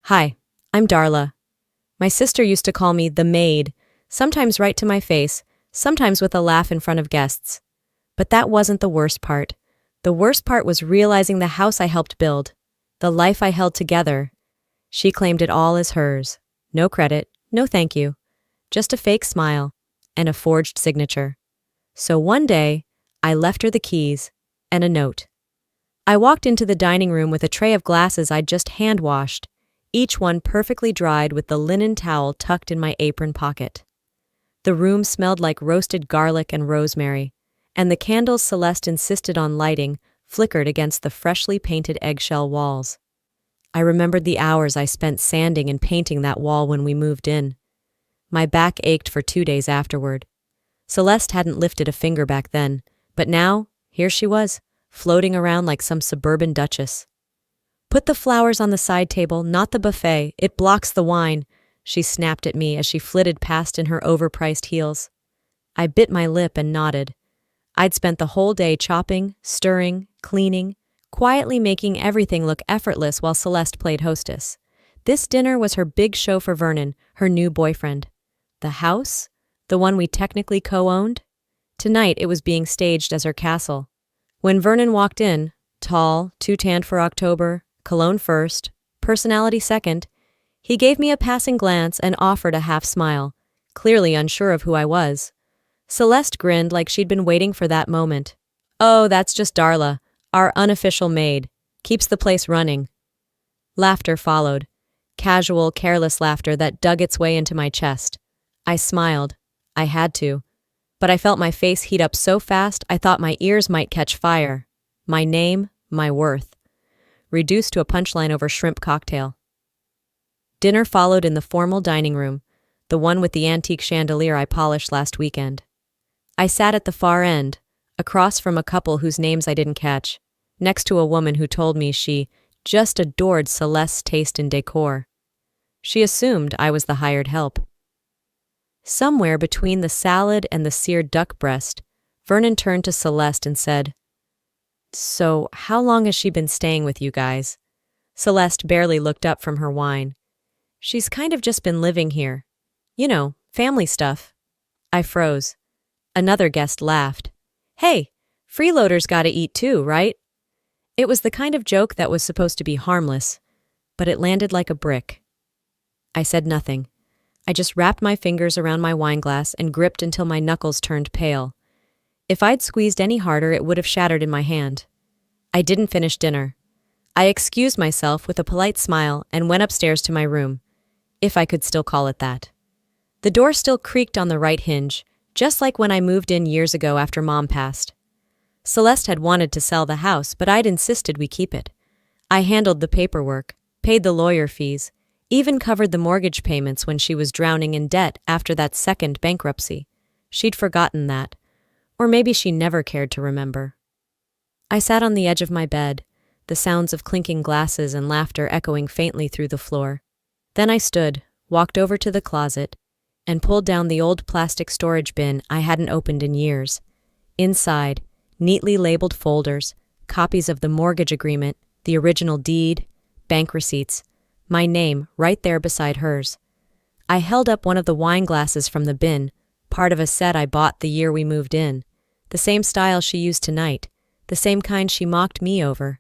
Hi, I'm Darla. My sister used to call me the Maid, sometimes right to my face, sometimes with a laugh in front of guests. But that wasn't the worst part. The worst part was realizing the house I helped build, the life I held together. She claimed it all as hers. No credit, no thank you. Just a fake smile and a forged signature. So one day, I left her the keys and a note. I walked into the dining room with a tray of glasses I'd just hand-washed, each one perfectly dried with the linen towel tucked in my apron pocket. The room smelled like roasted garlic and rosemary, and the candles Celeste insisted on lighting flickered against the freshly painted eggshell walls. I remembered the hours I spent sanding and painting that wall when we moved in. My back ached for 2 days afterward. Celeste hadn't lifted a finger back then, but now, here she was, floating around like some suburban duchess. "Put the flowers on the side table, not the buffet. It blocks the wine," she snapped at me as she flitted past in her overpriced heels. I bit my lip and nodded. I'd spent the whole day chopping, stirring, cleaning, quietly making everything look effortless while Celeste played hostess. This dinner was her big show for Vernon, her new boyfriend. The house? The one we technically co-owned? Tonight it was being staged as her castle. When Vernon walked in, tall, too tanned for October, cologne first, personality second, he gave me a passing glance and offered a half-smile, clearly unsure of who I was. Celeste grinned like she'd been waiting for that moment. "Oh, that's just Darla, our unofficial maid. Keeps the place running." Laughter followed. Casual, careless laughter that dug its way into my chest. I smiled. I had to. But I felt my face heat up so fast I thought my ears might catch fire. My name, my worth. Reduced to a punchline over shrimp cocktail. Dinner followed in the formal dining room, the one with the antique chandelier I polished last weekend. I sat at the far end, across from a couple whose names I didn't catch, next to a woman who told me she just adored Celeste's taste in decor. She assumed I was the hired help. Somewhere between the salad and the seared duck breast, Vernon turned to Celeste and said, "So, how long has she been staying with you guys?" Celeste barely looked up from her wine. "She's kind of just been living here. You know, family stuff." I froze. Another guest laughed. "Hey, freeloaders gotta eat too, right?" It was the kind of joke that was supposed to be harmless, but it landed like a brick. I said nothing. I just wrapped my fingers around my wineglass and gripped until my knuckles turned pale. If I'd squeezed any harder, it would have shattered in my hand. I didn't finish dinner. I excused myself with a polite smile and went upstairs to my room, if I could still call it that. The door still creaked on the right hinge, just like when I moved in years ago after Mom passed. Celeste had wanted to sell the house, but I'd insisted we keep it. I handled the paperwork, paid the lawyer fees, even covered the mortgage payments when she was drowning in debt after that second bankruptcy. She'd forgotten that. Or maybe she never cared to remember. I sat on the edge of my bed, the sounds of clinking glasses and laughter echoing faintly through the floor. Then I stood, walked over to the closet, and pulled down the old plastic storage bin I hadn't opened in years. Inside, neatly labeled folders, copies of the mortgage agreement, the original deed, bank receipts, my name right there beside hers. I held up one of the wine glasses from the bin, part of a set I bought the year we moved in, the same style she used tonight, the same kind she mocked me over.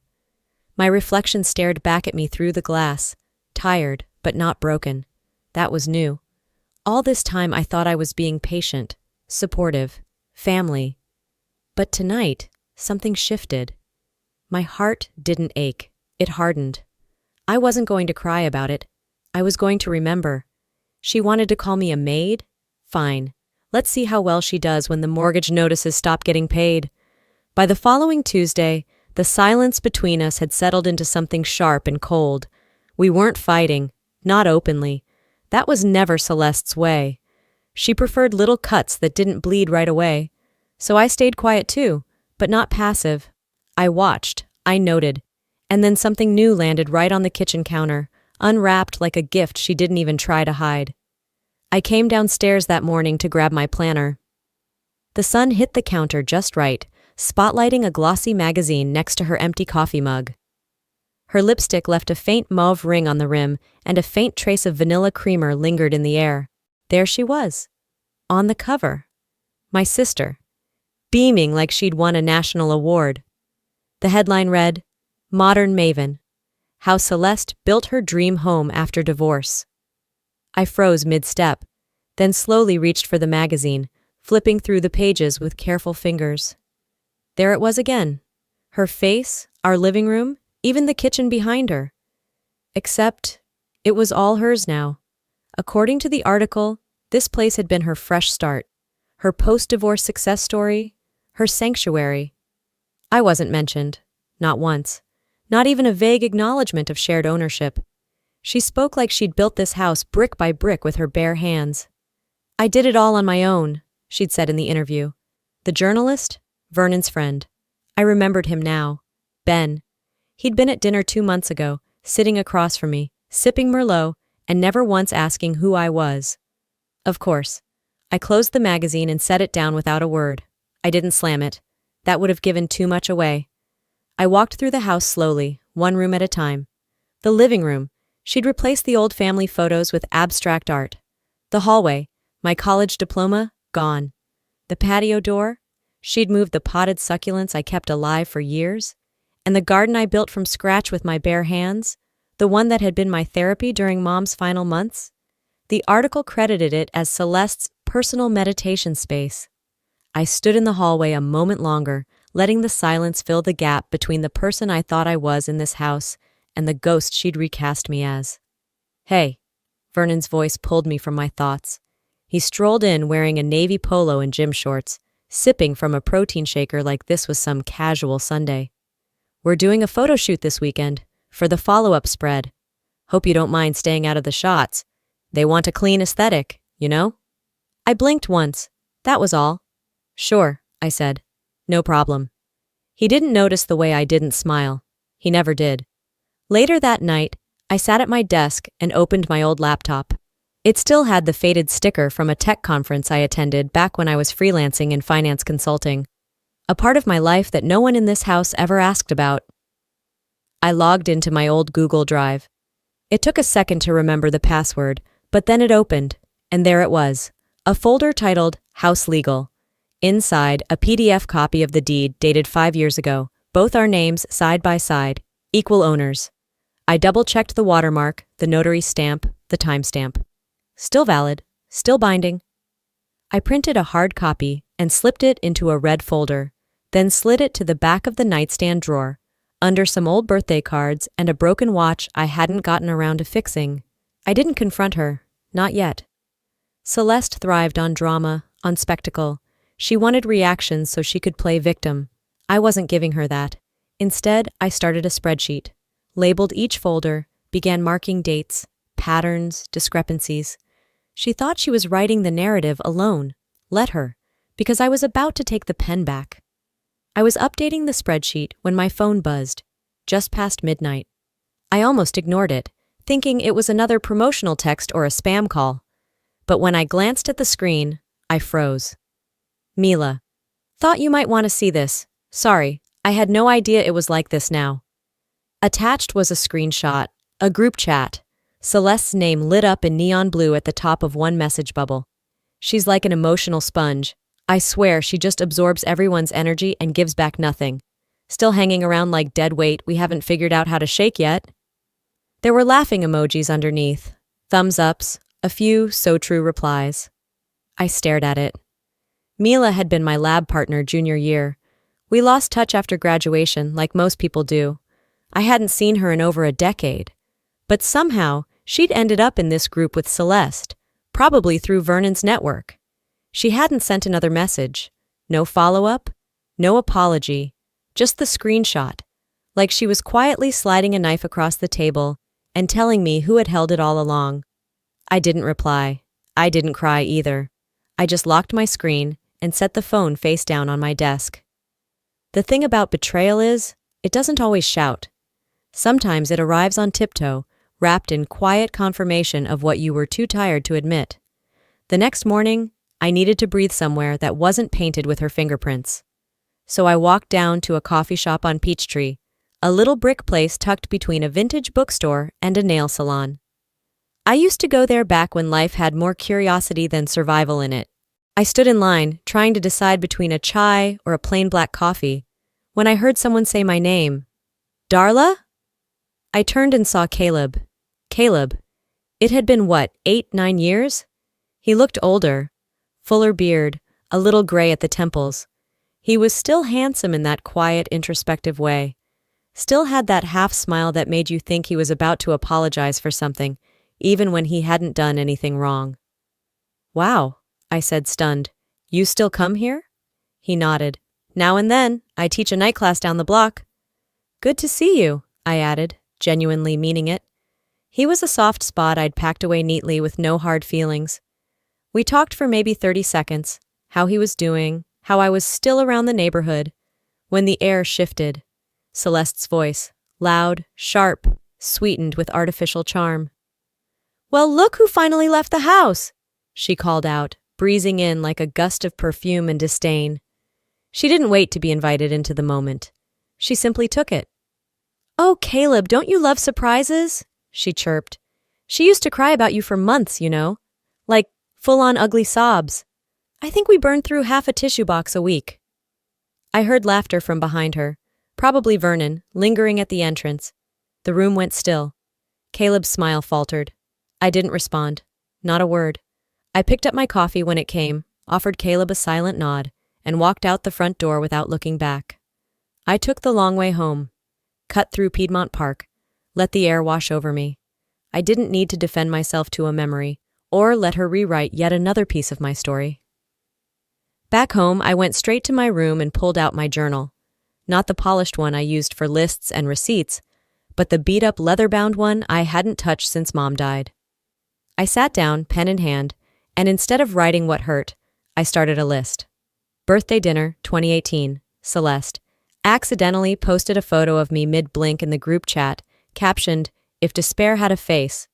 My reflection stared back at me through the glass, tired but not broken. That was new. All this time I thought I was being patient, supportive, family. But tonight, something shifted. My heart didn't ache. It hardened. I wasn't going to cry about it. I was going to remember. She wanted to call me a maid? Fine. Let's see how well she does when the mortgage notices stop getting paid. By the following Tuesday, the silence between us had settled into something sharp and cold. We weren't fighting, not openly. That was never Celeste's way. She preferred little cuts that didn't bleed right away. So I stayed quiet too, but not passive. I watched, I noted, and then something new landed right on the kitchen counter, unwrapped like a gift she didn't even try to hide. I came downstairs that morning to grab my planner. The sun hit the counter just right, spotlighting a glossy magazine next to her empty coffee mug. Her lipstick left a faint mauve ring on the rim, and a faint trace of vanilla creamer lingered in the air. There she was, on the cover. My sister, beaming like she'd won a national award. The headline read, "Modern Maven: How Celeste Built Her Dream Home After Divorce." I froze mid-step, then slowly reached for the magazine, flipping through the pages with careful fingers. There it was again. Her face, our living room, even the kitchen behind her. Except, it was all hers now. According to the article, this place had been her fresh start, her post-divorce success story, her sanctuary. I wasn't mentioned, not once, not even a vague acknowledgement of shared ownership. She spoke like she'd built this house brick by brick with her bare hands. "I did it all on my own," she'd said in the interview. The journalist? Vernon's friend. I remembered him now. Ben. He'd been at dinner 2 months ago, sitting across from me, sipping Merlot, and never once asking who I was. Of course. I closed the magazine and set it down without a word. I didn't slam it. That would have given too much away. I walked through the house slowly, one room at a time. The living room. She'd replaced the old family photos with abstract art. The hallway. My college diploma, gone. The patio door. She'd moved the potted succulents I kept alive for years. And the garden I built from scratch with my bare hands, the one that had been my therapy during Mom's final months. The article credited it as Celeste's personal meditation space. I stood in the hallway a moment longer, letting the silence fill the gap between the person I thought I was in this house and the ghost she'd recast me as. "Hey," Vernon's voice pulled me from my thoughts. He strolled in wearing a navy polo and gym shorts, sipping from a protein shaker like this was some casual Sunday. "We're doing a photo shoot this weekend, for the follow-up spread. Hope you don't mind staying out of the shots. They want a clean aesthetic, you know?" I blinked once. That was all. "Sure," I said. "No problem." He didn't notice the way I didn't smile. He never did. Later that night, I sat at my desk and opened my old laptop. It still had the faded sticker from a tech conference I attended back when I was freelancing in finance consulting. A part of my life that no one in this house ever asked about. I logged into my old Google Drive. It took a second to remember the password, but then it opened, and there it was, a folder titled House Legal. Inside, a PDF copy of the deed dated 5 years ago, both our names side by side, equal owners. I double-checked the watermark, the notary stamp, the timestamp. Still valid, still binding. I printed a hard copy and slipped it into a red folder, then slid it to the back of the nightstand drawer, under some old birthday cards and a broken watch I hadn't gotten around to fixing. I didn't confront her, not yet. Celeste thrived on drama, on spectacle. She wanted reactions so she could play victim. I wasn't giving her that. Instead, I started a spreadsheet, labeled each folder, began marking dates, patterns, discrepancies. She thought she was writing the narrative alone. Let her, because I was about to take the pen back. I was updating the spreadsheet when my phone buzzed, just past midnight. I almost ignored it, thinking it was another promotional text or a spam call. But when I glanced at the screen, I froze. "Mila, thought you might want to see this. Sorry, I had no idea it was like this now." Attached was a screenshot, a group chat. Celeste's name lit up in neon blue at the top of one message bubble. "She's like an emotional sponge. I swear she just absorbs everyone's energy and gives back nothing. Still hanging around like dead weight we haven't figured out how to shake yet." There were laughing emojis underneath, thumbs ups, a few so true replies. I stared at it. Mila had been my lab partner junior year. We lost touch after graduation, like most people do. I hadn't seen her in over a decade. But somehow, she'd ended up in this group with Celeste, probably through Vernon's network. She hadn't sent another message. No follow-up, no apology, just the screenshot, like she was quietly sliding a knife across the table and telling me who had held it all along. I didn't reply. I didn't cry either. I just locked my screen and set the phone face down on my desk. The thing about betrayal is, it doesn't always shout. Sometimes it arrives on tiptoe, wrapped in quiet confirmation of what you were too tired to admit. The next morning, I needed to breathe somewhere that wasn't painted with her fingerprints. So I walked down to a coffee shop on Peachtree, a little brick place tucked between a vintage bookstore and a nail salon. I used to go there back when life had more curiosity than survival in it. I stood in line, trying to decide between a chai or a plain black coffee, when I heard someone say my name. Darla? I turned and saw Caleb. Caleb. It had been 8, 9 years? He looked older. Fuller beard, a little gray at the temples. He was still handsome in that quiet, introspective way. Still had that half smile that made you think he was about to apologize for something, even when he hadn't done anything wrong. Wow, I said, stunned. You still come here? He nodded. Now and then. I teach a night class down the block. Good to see you, I added, genuinely meaning it. He was a soft spot I'd packed away neatly with no hard feelings. We talked for maybe 30 seconds, how he was doing, how I was still around the neighborhood, when the air shifted. Celeste's voice, loud, sharp, sweetened with artificial charm. Well, look who finally left the house, she called out, breezing in like a gust of perfume and disdain. She didn't wait to be invited into the moment. She simply took it. Oh, Caleb, don't you love surprises? She chirped. She used to cry about you for months, you know. Like, full-on ugly sobs. I think we burned through half a tissue box a week. I heard laughter from behind her, probably Vernon, lingering at the entrance. The room went still. Caleb's smile faltered. I didn't respond. Not a word. I picked up my coffee when it came, offered Caleb a silent nod, and walked out the front door without looking back. I took the long way home, cut through Piedmont Park, let the air wash over me. I didn't need to defend myself to a memory, or let her rewrite yet another piece of my story. Back home, I went straight to my room and pulled out my journal. Not the polished one I used for lists and receipts, but the beat-up leather-bound one I hadn't touched since Mom died. I sat down, pen in hand, and instead of writing what hurt, I started a list. Birthday dinner, 2018, Celeste. Accidentally posted a photo of me mid-blink in the group chat, captioned, If Despair Had a Face.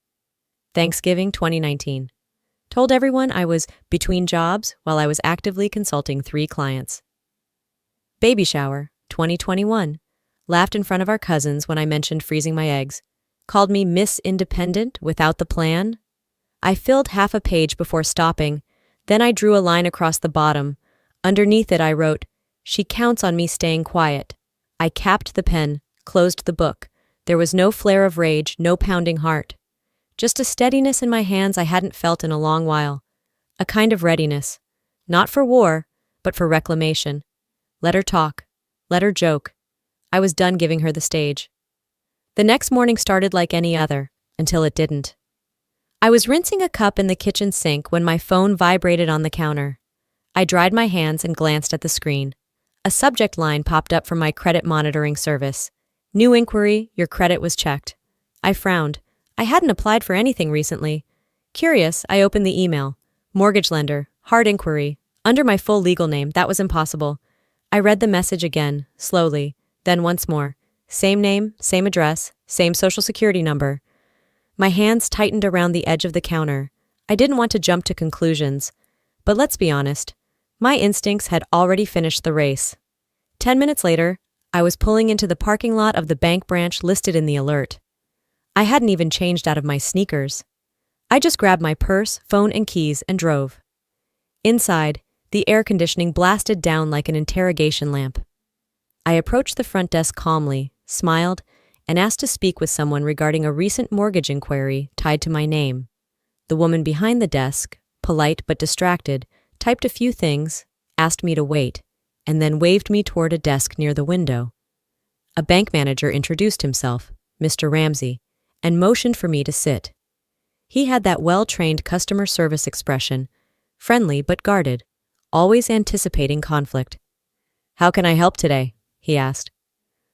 Thanksgiving, 2019. Told everyone I was between jobs while I was actively consulting 3 clients. Baby shower, 2021. Laughed in front of our cousins when I mentioned freezing my eggs. Called me Miss Independent without the plan. I filled half a page before stopping. Then I drew a line across the bottom. Underneath it I wrote, She counts on me staying quiet. I capped the pen, closed the book. There was no flare of rage, no pounding heart. Just a steadiness in my hands I hadn't felt in a long while. A kind of readiness. Not for war, but for reclamation. Let her talk. Let her joke. I was done giving her the stage. The next morning started like any other, until it didn't. I was rinsing a cup in the kitchen sink when my phone vibrated on the counter. I dried my hands and glanced at the screen. A subject line popped up from my credit monitoring service. New inquiry, your credit was checked. I frowned. I hadn't applied for anything recently. Curious, I opened the email. Mortgage lender, hard inquiry. Under my full legal name, that was impossible. I read the message again, slowly, then once more. Same name, same address, same social security number. My hands tightened around the edge of the counter. I didn't want to jump to conclusions. But let's be honest. My instincts had already finished the race. 10 minutes later, I was pulling into the parking lot of the bank branch listed in the alert. I hadn't even changed out of my sneakers. I just grabbed my purse, phone, and keys and drove. Inside, the air conditioning blasted down like an interrogation lamp. I approached the front desk calmly, smiled, and asked to speak with someone regarding a recent mortgage inquiry tied to my name. The woman behind the desk, polite but distracted, typed a few things, asked me to wait, and then waved me toward a desk near the window. A bank manager introduced himself, Mr. Ramsey, and motioned for me to sit. He had that well-trained customer service expression, friendly but guarded, always anticipating conflict. How can I help today? He asked.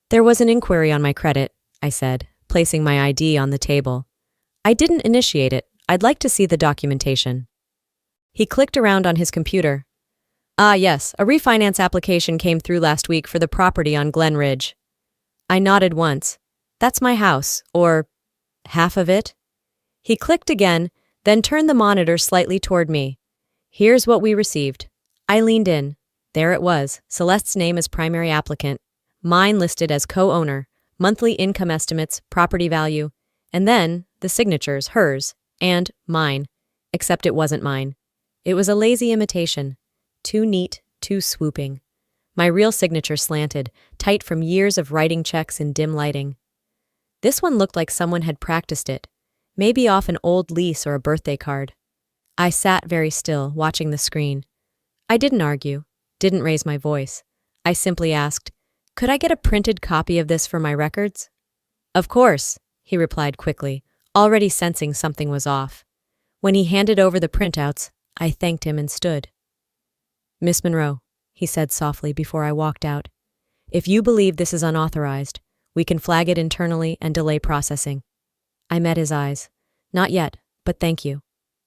There was an inquiry on my credit, I said, placing my ID on the table. I didn't initiate it. I'd like to see the documentation. He clicked around on his computer. Ah, yes, a refinance application came through last week for the property on Glen Ridge. I nodded once. That's my house, or half of it. He clicked again, then turned the monitor slightly toward me. Here's what we received. I leaned in. There it was, Celeste's name as primary applicant, mine listed as co-owner, monthly income estimates, property value, and then the signatures, hers, and mine. Except it wasn't mine. It was a lazy imitation. Too neat, too swooping. My real signature slanted, tight from years of writing checks in dim lighting. This one looked like someone had practiced it, maybe off an old lease or a birthday card. I sat very still, watching the screen. I didn't argue, didn't raise my voice. I simply asked, "Could I get a printed copy of this for my records?" "Of course," he replied quickly, already sensing something was off. When he handed over the printouts, I thanked him and stood. "Miss Monroe," he said softly before I walked out, "if you believe this is unauthorized, we can flag it internally and delay processing." I met his eyes. "Not yet, but thank you."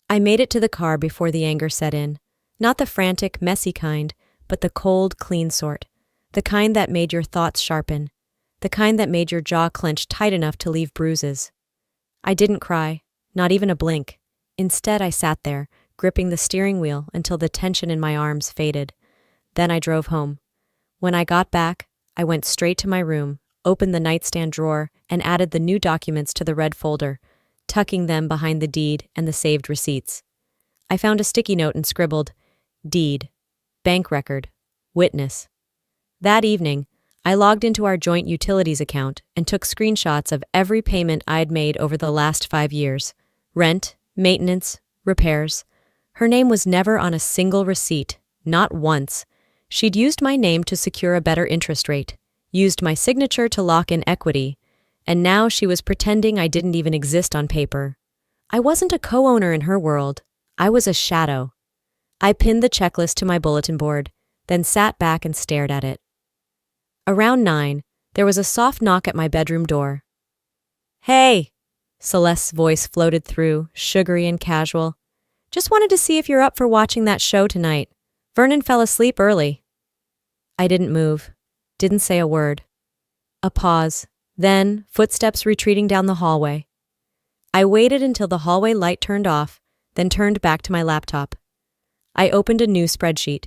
I made it to the car before the anger set in. Not the frantic, messy kind, but the cold, clean sort. The kind that made your thoughts sharpen. The kind that made your jaw clench tight enough to leave bruises. I didn't cry, not even a blink. Instead, I sat there, gripping the steering wheel until the tension in my arms faded. Then I drove home. When I got back, I went straight to my room, opened the nightstand drawer, and added the new documents to the red folder, tucking them behind the deed and the saved receipts. I found a sticky note and scribbled, "Deed, bank record, witness." That evening, I logged into our joint utilities account and took screenshots of every payment I'd made over the last 5 years. Rent, maintenance, repairs. Her name was never on a single receipt, not once. She'd used my name to secure a better interest rate, used my signature to lock in equity, and now she was pretending I didn't even exist on paper. I wasn't a co-owner in her world. I was a shadow. I pinned the checklist to my bulletin board, then sat back and stared at it. Around 9, there was a soft knock at my bedroom door. "Hey!" Celeste's voice floated through, sugary and casual. "Just wanted to see if you're up for watching that show tonight. Vernon fell asleep early." I didn't move, didn't say a word. A pause, then footsteps retreating down the hallway. I waited until the hallway light turned off, then turned back to my laptop. I opened a new spreadsheet.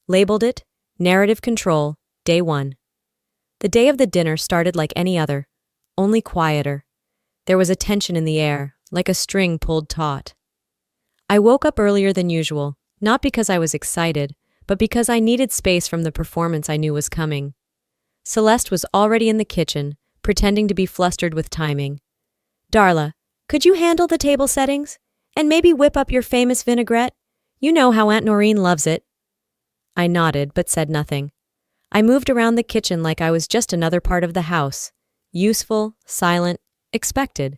Labeled it, Narrative Control, Day 1. The day of the dinner started like any other, only quieter. There was a tension in the air, like a string pulled taut. I woke up earlier than usual, not because I was excited, but because I needed space from the performance I knew was coming. Celeste was already in the kitchen, pretending to be flustered with timing. "Darla, could you handle the table settings? And maybe whip up your famous vinaigrette? You know how Aunt Noreen loves it." I nodded, but said nothing. I moved around the kitchen like I was just another part of the house. Useful, silent, expected.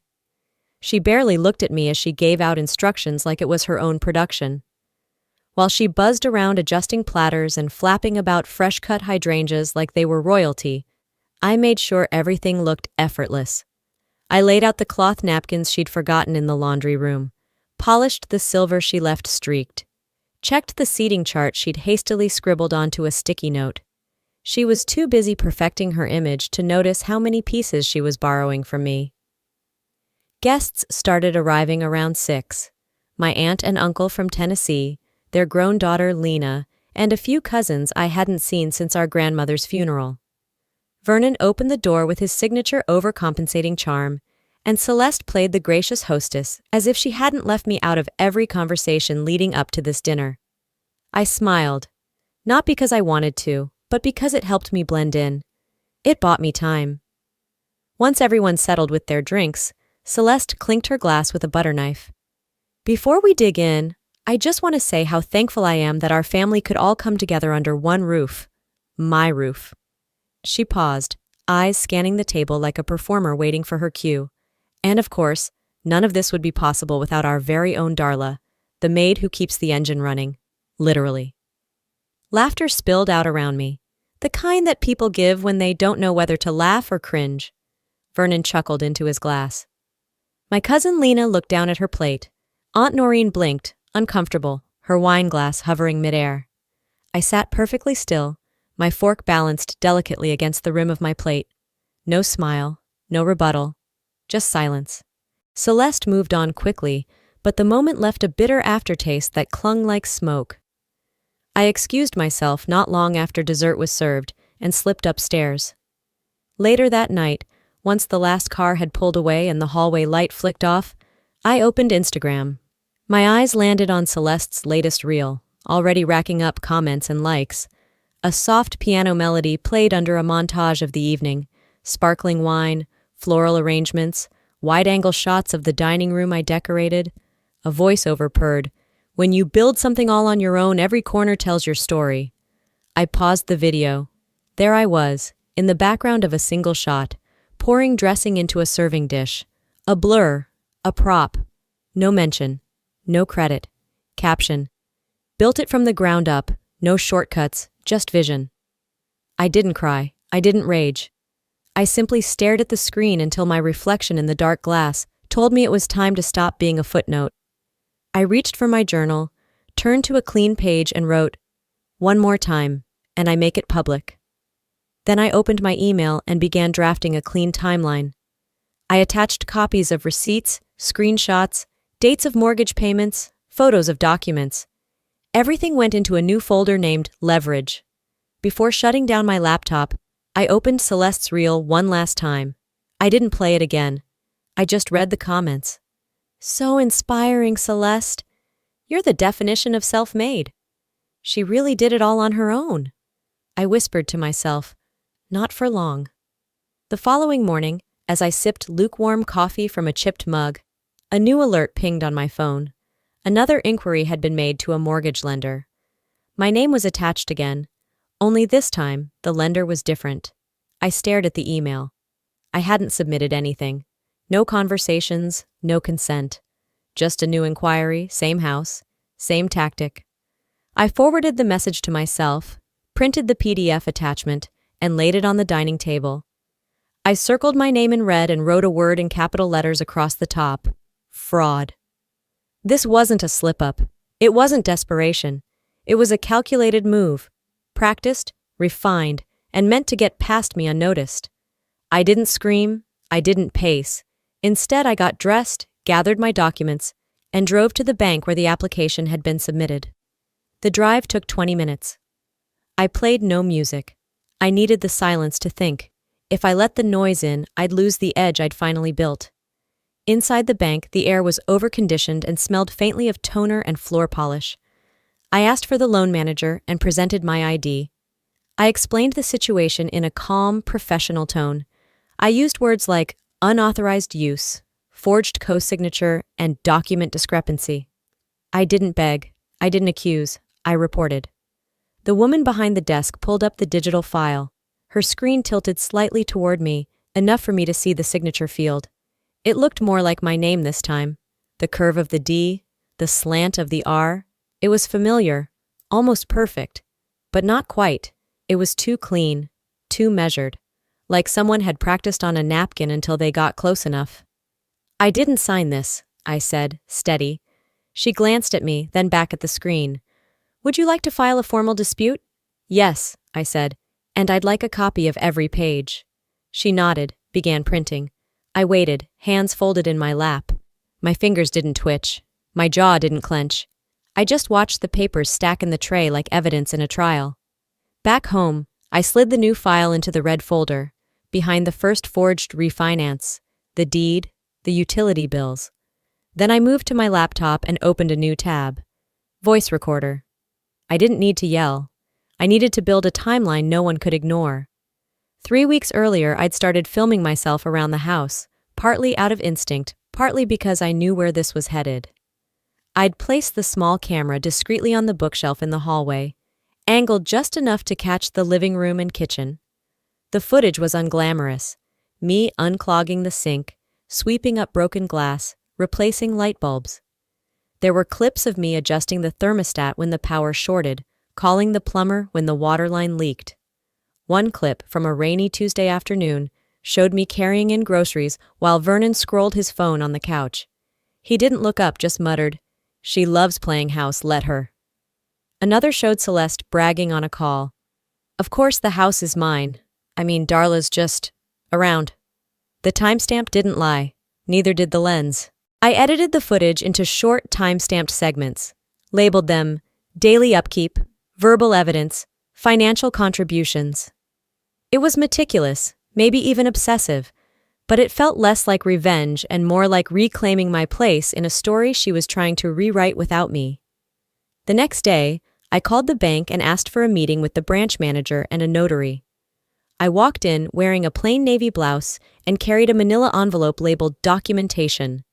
She barely looked at me as she gave out instructions like it was her own production. While she buzzed around adjusting platters and flapping about fresh-cut hydrangeas like they were royalty, I made sure everything looked effortless. I laid out the cloth napkins she'd forgotten in the laundry room, polished the silver she left streaked, checked the seating chart she'd hastily scribbled onto a sticky note. She was too busy perfecting her image to notice how many pieces she was borrowing from me. Guests started arriving around 6. My aunt and uncle from Tennessee, their grown daughter Lena, and a few cousins I hadn't seen since our grandmother's funeral. Vernon opened the door with his signature overcompensating charm, and Celeste played the gracious hostess as if she hadn't left me out of every conversation leading up to this dinner. I smiled, not because I wanted to, but because it helped me blend in. It bought me time. Once everyone settled with their drinks, Celeste clinked her glass with a butter knife. "Before we dig in, I just want to say how thankful I am that our family could all come together under one roof. My roof." She paused, eyes scanning the table like a performer waiting for her cue. And of course, none of this would be possible without our very own Darla, the maid who keeps the engine running. Literally. Laughter spilled out around me, the kind that people give when they don't know whether to laugh or cringe. Vernon chuckled into his glass. My cousin Lena looked down at her plate. Aunt Noreen blinked, uncomfortable, her wine glass hovering midair. I sat perfectly still, my fork balanced delicately against the rim of my plate. No smile, no rebuttal, just silence. Celeste moved on quickly, but the moment left a bitter aftertaste that clung like smoke. I excused myself not long after dessert was served and slipped upstairs. Later that night, Once the last car had pulled away and the hallway light flicked off, I opened Instagram. My eyes landed on Celeste's latest reel, already racking up comments and likes. A soft piano melody played under a montage of the evening, sparkling wine, floral arrangements, wide-angle shots of the dining room I decorated. A voiceover purred, "When you build something all on your own, every corner tells your story." I paused the video. There I was, in the background of a single shot, pouring dressing into a serving dish. A blur, a prop. No mention, no credit. Caption: "Built it from the ground up, no shortcuts, just vision." I didn't cry, I didn't rage. I simply stared at the screen until my reflection in the dark glass told me it was time to stop being a footnote. I reached for my journal, turned to a clean page and wrote, "One more time, and I make it public." Then I opened my email and began drafting a clean timeline. I attached copies of receipts, screenshots, dates of mortgage payments, photos of documents. Everything went into a new folder named Leverage. Before shutting down my laptop, I opened Celeste's reel one last time. I didn't play it again. I just read the comments. "So inspiring, Celeste. You're the definition of self-made. She really did it all on her own." I whispered to myself, "Not for long." The following morning, as I sipped lukewarm coffee from a chipped mug, a new alert pinged on my phone. Another inquiry had been made to a mortgage lender. My name was attached again, only this time the lender was different. I stared at the email. I hadn't submitted anything. No conversations, no consent. Just a new inquiry, same house, same tactic. I forwarded the message to myself, printed the PDF attachment, and laid it on the dining table. I circled my name in red and wrote a word in capital letters across the top: fraud. This wasn't a slip-up. It wasn't desperation. It was a calculated move, practiced, refined, and meant to get past me unnoticed. I didn't scream, I didn't pace. Instead, I got dressed, gathered my documents, and drove to the bank where the application had been submitted. The drive took 20 minutes. I played no music. I needed the silence to think. If I let the noise in, I'd lose the edge I'd finally built. Inside the bank, the air was over-conditioned and smelled faintly of toner and floor polish. I asked for the loan manager and presented my ID. I explained the situation in a calm, professional tone. I used words like unauthorized use, forged co-signature, and document discrepancy. I didn't beg. I didn't accuse. I reported. The woman behind the desk pulled up the digital file. Her screen tilted slightly toward me, enough for me to see the signature field. It looked more like my name this time. The curve of the D, the slant of the R. It was familiar, almost perfect, but not quite. It was too clean, too measured, like someone had practiced on a napkin until they got close enough. "I didn't sign this," I said, steady. She glanced at me, then back at the screen. "Would you like to file a formal dispute?" "Yes," I said, "and I'd like a copy of every page." She nodded, began printing. I waited, hands folded in my lap. My fingers didn't twitch. My jaw didn't clench. I just watched the papers stack in the tray like evidence in a trial. Back home, I slid the new file into the red folder, behind the first forged refinance, the deed, the utility bills. Then I moved to my laptop and opened a new tab. Voice recorder. I didn't need to yell. I needed to build a timeline no one could ignore. 3 weeks earlier, I'd started filming myself around the house, partly out of instinct, partly because I knew where this was headed. I'd placed the small camera discreetly on the bookshelf in the hallway, angled just enough to catch the living room and kitchen. The footage was unglamorous. Me unclogging the sink, sweeping up broken glass, replacing light bulbs. There were clips of me adjusting the thermostat when the power shorted, calling the plumber when the water line leaked. One clip from a rainy Tuesday afternoon showed me carrying in groceries while Vernon scrolled his phone on the couch. He didn't look up, just muttered, "She loves playing house, let her." Another showed Celeste bragging on a call. "Of course the house is mine. I mean, Darla's just around." The timestamp didn't lie. Neither did the lens. I edited the footage into short time-stamped segments, labeled them daily upkeep, verbal evidence, financial contributions. It was meticulous, maybe even obsessive, But it felt less like revenge and more like reclaiming my place in a story she was trying to rewrite without me. The next day, I called the bank and asked for a meeting with the branch manager and a notary. I walked in wearing a plain navy blouse and carried a manila envelope labeled documentation.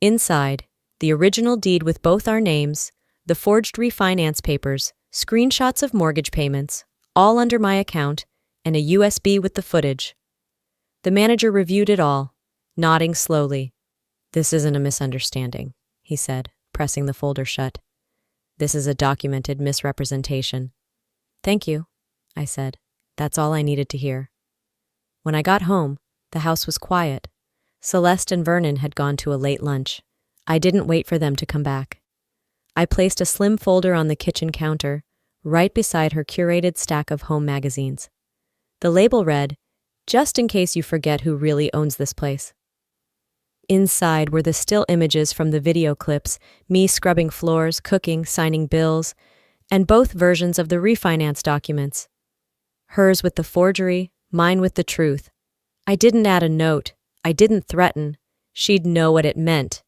Inside, the original deed with both our names, the forged refinance papers, screenshots of mortgage payments, all under my account, and a USB with the footage. The manager reviewed it all, nodding slowly. "This isn't a misunderstanding," he said, pressing the folder shut. "This is a documented misrepresentation." "Thank you," I said. That's all I needed to hear. When I got home, the house was quiet. Celeste and Vernon had gone to a late lunch. I didn't wait for them to come back. I placed a slim folder on the kitchen counter, right beside her curated stack of home magazines. The label read, "Just in case you forget who really owns this place." Inside were the still images from the video clips, me scrubbing floors, cooking, signing bills, and both versions of the refinance documents. Hers with the forgery, mine with the truth. I didn't add a note. I didn't threaten. She'd know what it meant.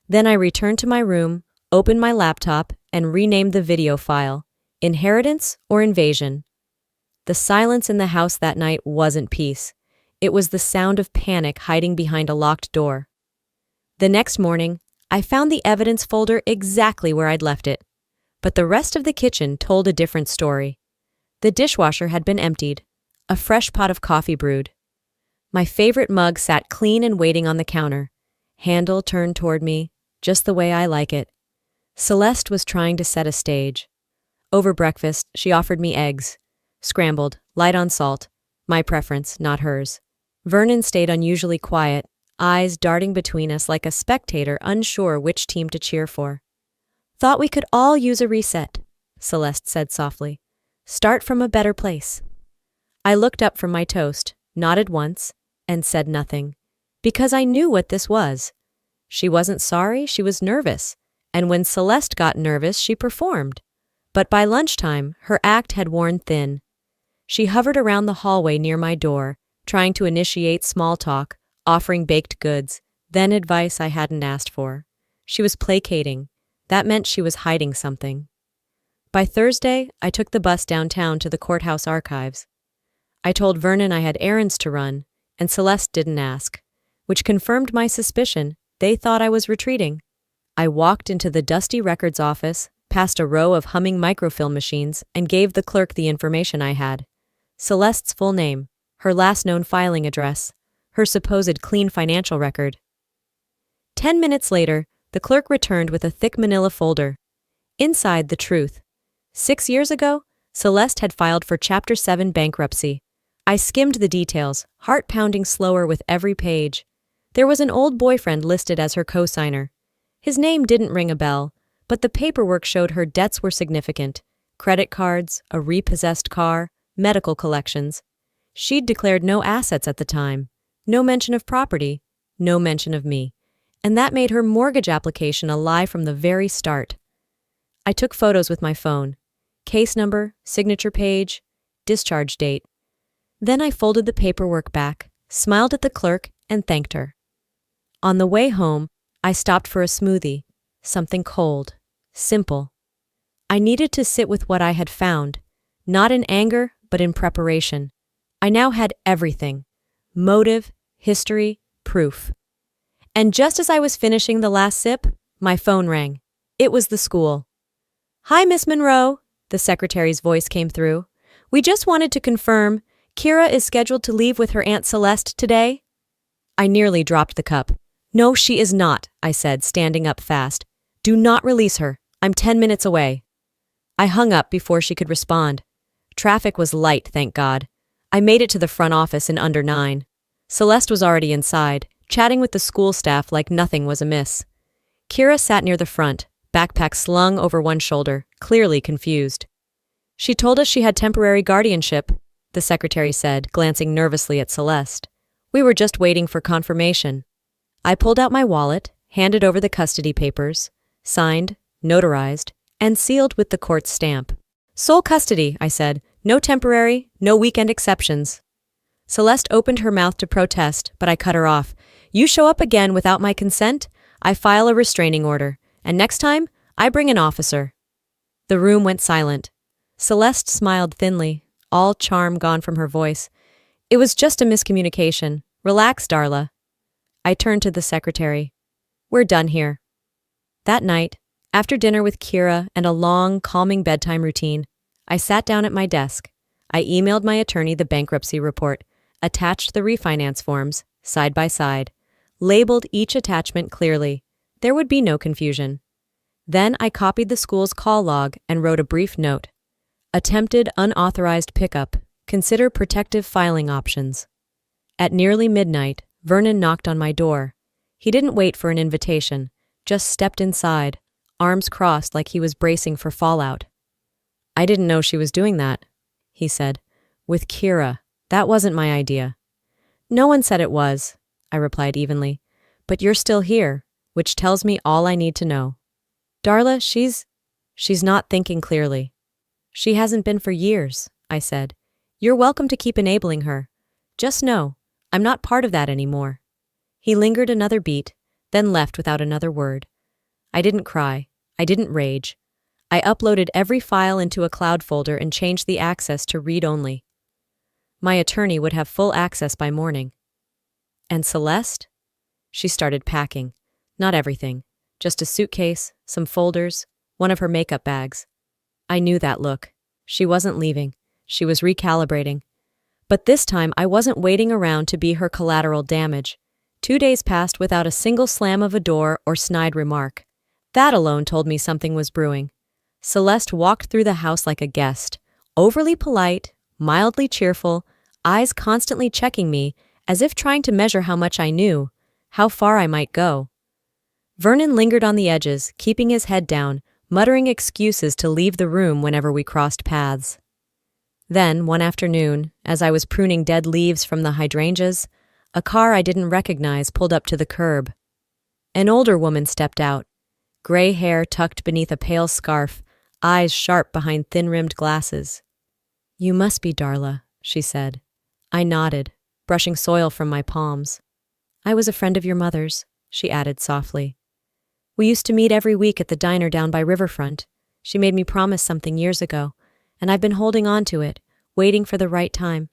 Then I returned to my room, opened my laptop, and renamed the video file, Inheritance or Invasion. The silence in the house that night wasn't peace. It was the sound of panic hiding behind a locked door. The next morning, I found the evidence folder exactly where I'd left it. But the rest of the kitchen told a different story. The dishwasher had been emptied, a fresh pot of coffee brewed. My favorite mug sat clean and waiting on the counter, handle turned toward me, just the way I like it. Celeste was trying to set a stage. Over breakfast, she offered me eggs. Scrambled, light on salt. My preference, not hers. Vernon stayed unusually quiet, eyes darting between us like a spectator unsure which team to cheer for. "Thought we could all use a reset," Celeste said softly. "Start from a better place." I looked up from my toast, nodded once, and said nothing, because I knew what this was. She wasn't sorry, she was nervous, and when Celeste got nervous, she performed. But by lunchtime, her act had worn thin. She hovered around the hallway near my door, trying to initiate small talk, offering baked goods, then advice I hadn't asked for. She was placating. That meant she was hiding something. By Thursday, I took the bus downtown to the courthouse archives. I told Vernon I had errands to run, and Celeste didn't ask, which confirmed my suspicion. They thought I was retreating. I walked into the dusty records office, past a row of humming microfilm machines, and gave the clerk the information I had. Celeste's full name, her last known filing address, her supposed clean financial record. 10 minutes later, the clerk returned with a thick manila folder. Inside, the truth. 6 years ago, Celeste had filed for Chapter 7 bankruptcy. I skimmed the details, heart pounding slower with every page. There was an old boyfriend listed as her co-signer. His name didn't ring a bell, but the paperwork showed her debts were significant. Credit cards, a repossessed car, medical collections. She'd declared no assets at the time. No mention of property, no mention of me. And that made her mortgage application a lie from the very start. I took photos with my phone. Case number, signature page, discharge date. Then I folded the paperwork back, smiled at the clerk, and thanked her. On the way home, I stopped for a smoothie, something cold, simple. I needed to sit with what I had found, not in anger, but in preparation. I now had everything: motive, history, proof. And just as I was finishing the last sip, my phone rang. It was the school. "Hi, Miss Monroe," the secretary's voice came through. "We just wanted to confirm, Kira is scheduled to leave with her Aunt Celeste today?" I nearly dropped the cup. "No, she is not," I said, standing up fast. "Do not release her. I'm 10 minutes away." I hung up before she could respond. Traffic was light, thank God. I made it to the front office in under 9. Celeste was already inside, chatting with the school staff like nothing was amiss. Kira sat near the front, backpack slung over one shoulder, clearly confused. "She told us she had temporary guardianship," the secretary said, glancing nervously at Celeste. "We were just waiting for confirmation." I pulled out my wallet, handed over the custody papers, signed, notarized, and sealed with the court's stamp. "Sole custody," I said. "No temporary, no weekend exceptions." Celeste opened her mouth to protest, but I cut her off. You show up again without my consent, I file a restraining order, and next time, I bring an officer. The room went silent. Celeste smiled thinly, all charm gone from her voice. It was just a miscommunication. Relax, Darla. I turned to the secretary. We're done here. That night, after dinner with Kira and a long, calming bedtime routine, I sat down at my desk. I emailed my attorney the bankruptcy report, attached the refinance forms, side by side, labeled each attachment clearly. There would be no confusion. Then I copied the school's call log and wrote a brief note. Attempted unauthorized pickup. Consider protective filing options. At nearly midnight, Vernon knocked on my door. He didn't wait for an invitation, just stepped inside, arms crossed like he was bracing for fallout. I didn't know she was doing that, he said. With Kira. That wasn't my idea. No one said it was, I replied evenly. But you're still here, which tells me all I need to know. Darla, she's not thinking clearly. She hasn't been for years, I said. You're welcome to keep enabling her. Just know, I'm not part of that anymore. He lingered another beat, then left without another word. I didn't cry. I didn't rage. I uploaded every file into a cloud folder and changed the access to read-only. My attorney would have full access by morning. And Celeste? She started packing. Not everything. Just a suitcase, some folders, one of her makeup bags. I knew that look. She wasn't leaving. She was recalibrating. But this time I wasn't waiting around to be her collateral damage. 2 days passed without a single slam of a door or snide remark. That alone told me something was brewing. Celeste walked through the house like a guest, overly polite, mildly cheerful, eyes constantly checking me, as if trying to measure how much I knew, how far I might go. Vernon lingered on the edges, keeping his head down, muttering excuses to leave the room whenever we crossed paths. Then, one afternoon, as I was pruning dead leaves from the hydrangeas, a car I didn't recognize pulled up to the curb. An older woman stepped out, gray hair tucked beneath a pale scarf, eyes sharp behind thin-rimmed glasses. You must be Darla, she said. I nodded, brushing soil from my palms. I was a friend of your mother's, she added softly. We used to meet every week at the diner down by Riverfront. She made me promise something years ago, and I've been holding on to it, waiting for the right time.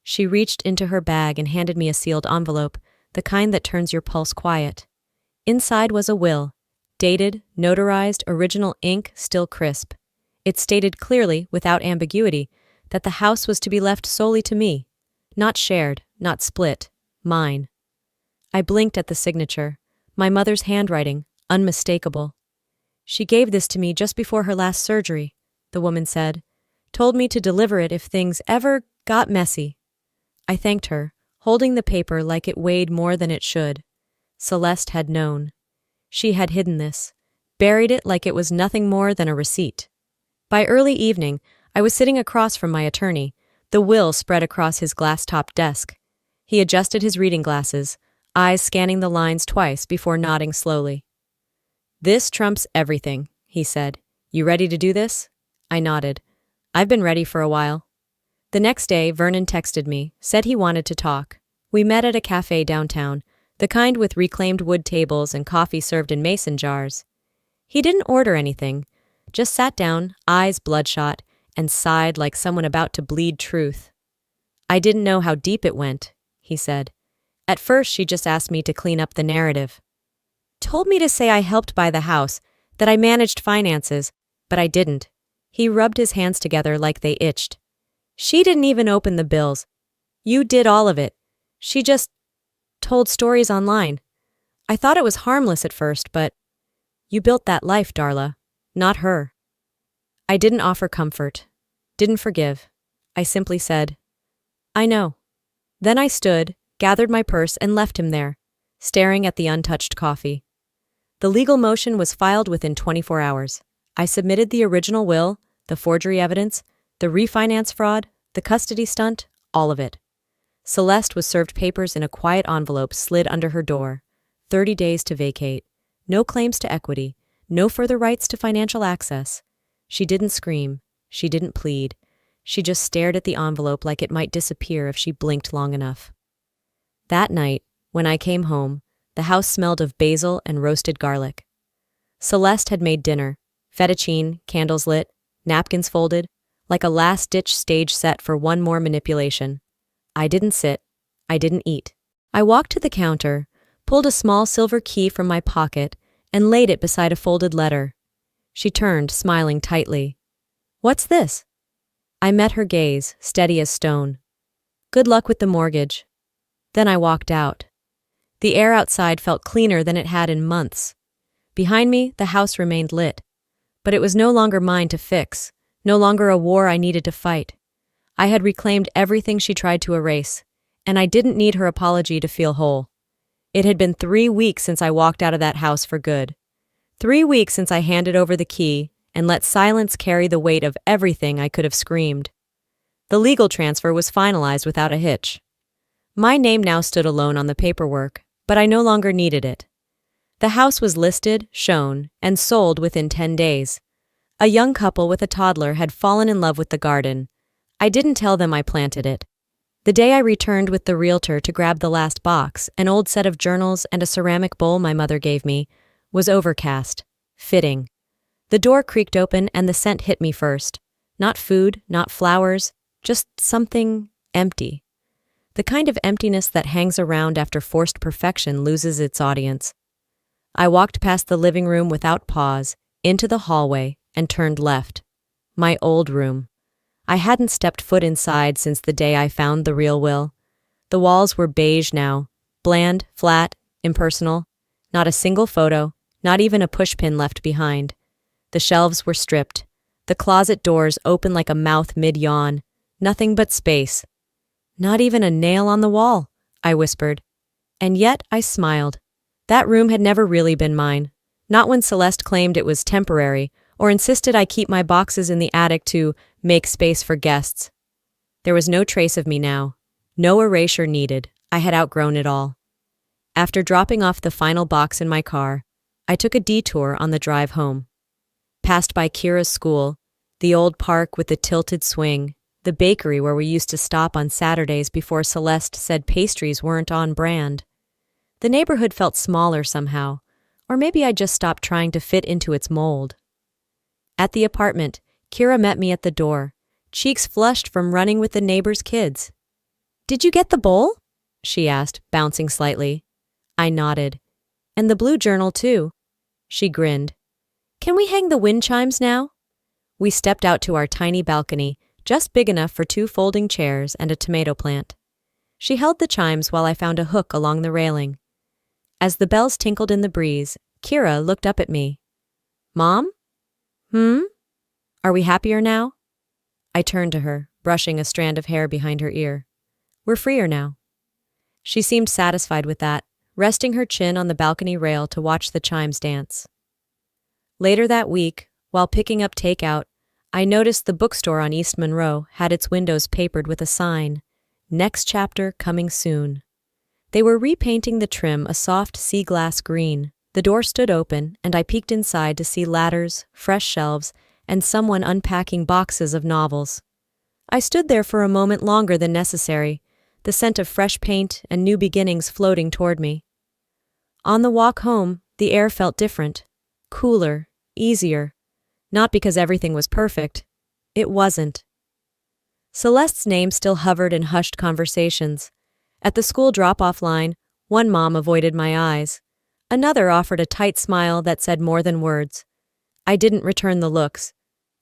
She reached into her bag and handed me a sealed envelope, the kind that turns your pulse quiet. Inside was a will, dated, notarized, original ink still crisp. It stated clearly, without ambiguity, that the house was to be left solely to me. Not shared, not split, mine. I blinked at the signature, my mother's handwriting, unmistakable. She gave this to me just before her last surgery, the woman said. Told me to deliver it if things ever got messy. I thanked her, holding the paper like it weighed more than it should. Celeste had known. She had hidden this, buried it like it was nothing more than a receipt. By early evening, I was sitting across from my attorney, the will spread across his glass-topped desk. He adjusted his reading glasses, eyes scanning the lines twice before nodding slowly. This trumps everything, he said. You ready to do this? I nodded. I've been ready for a while. The next day, Vernon texted me, said he wanted to talk. We met at a cafe downtown, the kind with reclaimed wood tables and coffee served in mason jars. He didn't order anything, just sat down, eyes bloodshot, and sighed like someone about to bleed truth. I didn't know how deep it went, he said. At first, she just asked me to clean up the narrative. Told me to say I helped buy the house, that I managed finances, but I didn't. He rubbed his hands together like they itched. She didn't even open the bills. You did all of it. She just told stories online. I thought it was harmless at first, but you built that life, Darla, not her. I didn't offer comfort, didn't forgive. I simply said, I know. Then I stood, gathered my purse, and left him there, staring at the untouched coffee. The legal motion was filed within 24 hours. I submitted the original will, the forgery evidence, the refinance fraud, the custody stunt, all of it. Celeste was served papers in a quiet envelope slid under her door. 30 days to vacate. No claims to equity. No further rights to financial access. She didn't scream. She didn't plead. She just stared at the envelope like it might disappear if she blinked long enough. That night, when I came home, the house smelled of basil and roasted garlic. Celeste had made dinner, fettuccine, candles lit, napkins folded, like a last-ditch stage set for one more manipulation. I didn't sit. I didn't eat. I walked to the counter, pulled a small silver key from my pocket, and laid it beside a folded letter. She turned, smiling tightly. "What's this?" I met her gaze, steady as stone. "Good luck with the mortgage." Then I walked out. The air outside felt cleaner than it had in months. Behind me, the house remained lit. But it was no longer mine to fix, no longer a war I needed to fight. I had reclaimed everything she tried to erase, and I didn't need her apology to feel whole. It had been 3 weeks since I walked out of that house for good. 3 weeks since I handed over the key and let silence carry the weight of everything I could have screamed. The legal transfer was finalized without a hitch. My name now stood alone on the paperwork, but I no longer needed it. The house was listed, shown, and sold within 10 days. A young couple with a toddler had fallen in love with the garden. I didn't tell them I planted it. The day I returned with the realtor to grab the last box, an old set of journals and a ceramic bowl my mother gave me, was overcast. Fitting. The door creaked open and the scent hit me first. Not food, not flowers, just something empty. The kind of emptiness that hangs around after forced perfection loses its audience. I walked past the living room without pause, into the hallway, and turned left. My old room. I hadn't stepped foot inside since the day I found the real will. The walls were beige now, bland, flat, impersonal. Not a single photo, not even a pushpin left behind. The shelves were stripped. The closet doors open like a mouth mid-yawn. Nothing but space. "Not even a nail on the wall," I whispered. And yet I smiled. That room had never really been mine. Not when Celeste claimed it was temporary, or insisted I keep my boxes in the attic to make space for guests. There was no trace of me now. No erasure needed. I had outgrown it all. After dropping off the final box in my car, I took a detour on the drive home. Passed by Kira's school, the old park with the tilted swing, the bakery where we used to stop on Saturdays before Celeste said pastries weren't on brand. The neighborhood felt smaller somehow, or maybe I just stopped trying to fit into its mold. At the apartment, Kira met me at the door, cheeks flushed from running with the neighbor's kids. "Did you get the bowl?" she asked, bouncing slightly. I nodded. "And the blue journal, too." She grinned. "Can we hang the wind chimes now?" We stepped out to our tiny balcony, just big enough for 2 folding chairs and a tomato plant. She held the chimes while I found a hook along the railing. As the bells tinkled in the breeze, Kira looked up at me. "Mom? Are we happier now?" I turned to her, brushing a strand of hair behind her ear. "We're freer now." She seemed satisfied with that, resting her chin on the balcony rail to watch the chimes dance. Later that week, while picking up takeout, I noticed the bookstore on East Monroe had its windows papered with a sign, "Next chapter coming soon." They were repainting the trim a soft sea glass green. The door stood open, and I peeked inside to see ladders, fresh shelves, and someone unpacking boxes of novels. I stood there for a moment longer than necessary, the scent of fresh paint and new beginnings floating toward me. On the walk home, the air felt different, cooler, easier. Not because everything was perfect. It wasn't. Celeste's name still hovered in hushed conversations. At the school drop-off line, one mom avoided my eyes. Another offered a tight smile that said more than words. I didn't return the looks,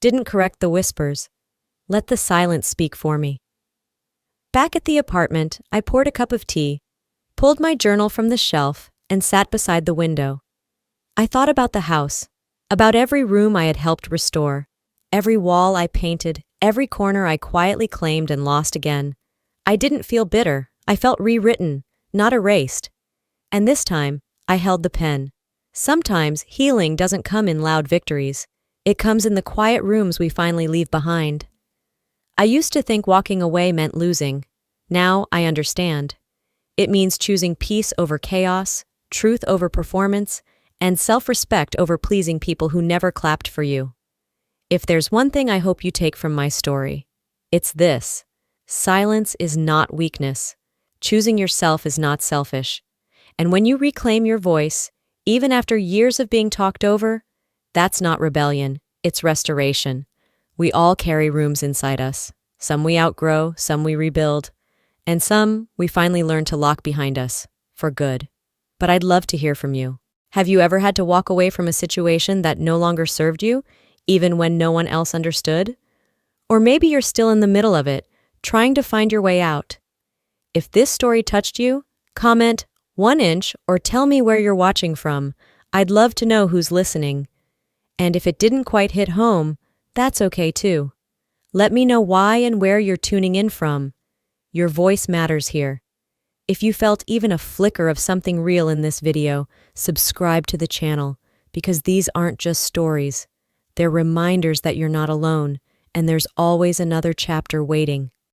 didn't correct the whispers. Let the silence speak for me. Back at the apartment, I poured a cup of tea, pulled my journal from the shelf, and sat beside the window. I thought about the house, about every room I had helped restore, every wall I painted, every corner I quietly claimed and lost again. I didn't feel bitter. I felt rewritten, not erased. And this time, I held the pen. Sometimes healing doesn't come in loud victories. It comes in the quiet rooms we finally leave behind. I used to think walking away meant losing. Now I understand. It means choosing peace over chaos, truth over performance, and self-respect over pleasing people who never clapped for you. If there's one thing I hope you take from my story, It's this: silence is not weakness. Choosing yourself is not selfish. And when you reclaim your voice, even after years of being talked over, that's not rebellion, it's restoration. We all carry rooms inside us. Some we outgrow, some we rebuild, and some we finally learn to lock behind us, for good. But I'd love to hear from you. Have you ever had to walk away from a situation that no longer served you, even when no one else understood? Or maybe you're still in the middle of it, trying to find your way out. If this story touched you, comment 1 inch or tell me where you're watching from. I'd love to know who's listening. And if it didn't quite hit home, that's okay too. Let me know why and where you're tuning in from. Your voice matters here. If you felt even a flicker of something real in this video, subscribe to the channel, because these aren't just stories. They're reminders that you're not alone, and there's always another chapter waiting.